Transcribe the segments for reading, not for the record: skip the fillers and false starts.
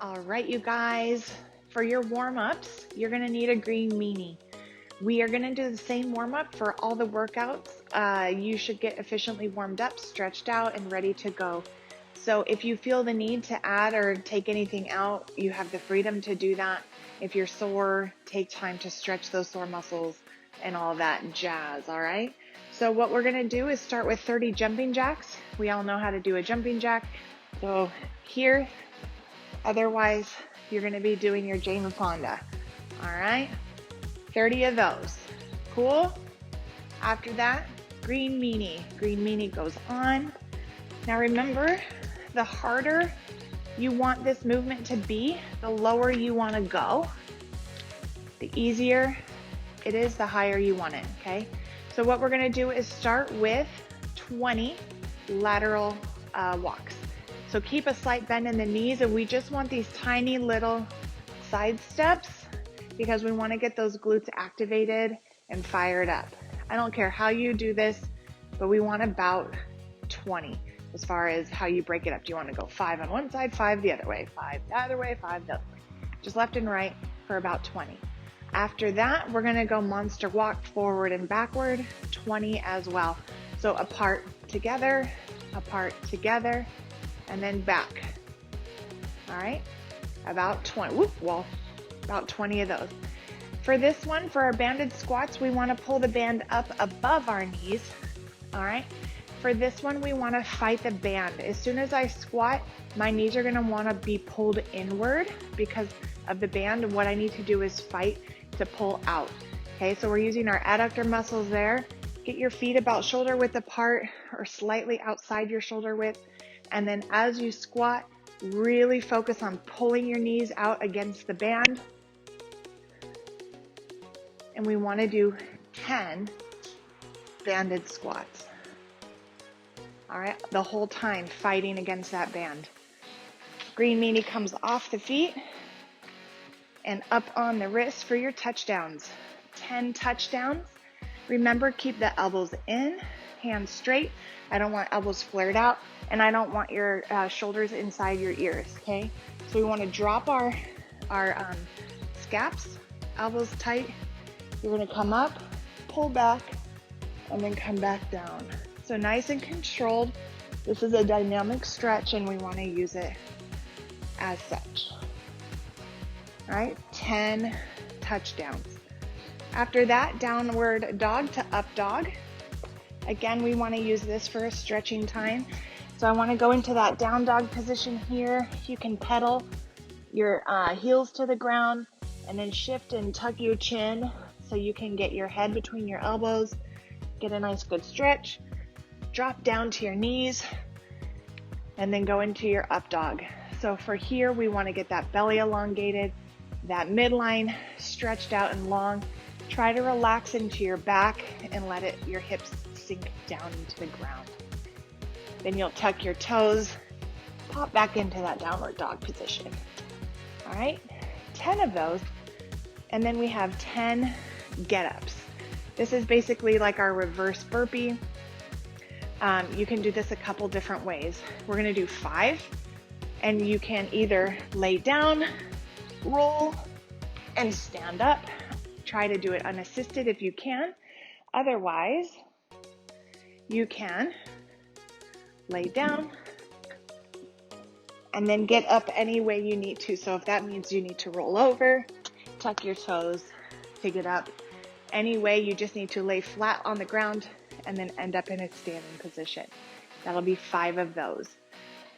All right, you guys, for your warm-ups, you're gonna need a green meanie. We are gonna do the same warm-up for all the workouts. You should get efficiently warmed up, stretched out, and ready to go. So if you feel the need to add or take anything out, you have the freedom to do that. If you're sore, take time to stretch those sore muscles and all that jazz, all right? So what we're gonna do is start with 30 jumping jacks. We all know how to do a jumping jack. So here, otherwise, you're gonna be doing your Jane Fonda, all right? 30 of those, cool? After that, green meanie. Green meanie goes on. Now remember, the harder you want this movement to be, the lower you wanna go. The easier it is, the higher you want it, okay? So what we're gonna do is start with 20 lateral walks. So keep a slight bend in the knees, and we just want these tiny little side steps because we want to get those glutes activated and fired up. I don't care how you do this, but we want about 20 as far as how you break it up. Do you want to go 5 on one side, 5 the other way, 5 the other way, 5 the other way? Just left and right for about 20. After that, we're going to go monster walk forward and backward, 20 as well. So apart together, and then back. All right, about 20, about 20 of those. For this one, for our banded squats, we want to pull the band up above our knees. All right, for this one, we want to fight the band. As soon as I squat, my knees are going to want to be pulled inward because of the band. What I need to do is fight to pull out. Okay, so we're using our adductor muscles there. Get your feet about shoulder width apart or slightly outside your shoulder width. And then as you squat, really focus on pulling your knees out against the band. And we want to do 10 banded squats. All right, the whole time fighting against that band. Green meanie comes off the feet and up on the wrist for your touchdowns. 10 touchdowns. Remember, keep the elbows in, hands straight. I don't want elbows flared out, and I don't want your shoulders inside your ears, okay? So we want to drop our scaps, elbows tight. You're going to come up, pull back, and then come back down. So nice and controlled. This is a dynamic stretch, and we want to use it as such. All right, 10 touchdowns. After that, downward dog to up dog. Again, we want to use this for a stretching time. So I want to go into that down dog position here. You can pedal your heels to the ground and then shift and tuck your chin so you can get your head between your elbows, get a nice good stretch. Drop down to your knees and then go into your up dog. So for here, we want to get that belly elongated, that midline stretched out and long. Try to relax into your back and let your hips sink down into the ground. Then you'll tuck your toes, pop back into that downward dog position. All right, 10 of those. And then we have 10 get-ups. This is basically like our reverse burpee. You can do this a couple different ways. We're gonna do 5, and you can either lay down, roll, and stand up. Try to do it unassisted if you can. Otherwise, you can lay down and then get up any way you need to. So if that means you need to roll over, tuck your toes to get up. Any way, you just need to lay flat on the ground and then end up in a standing position. That'll be 5 of those.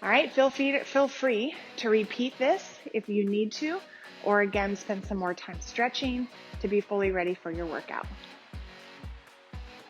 All right, feel free to repeat this if you need to, or again, spend some more time stretching to be fully ready for your workout.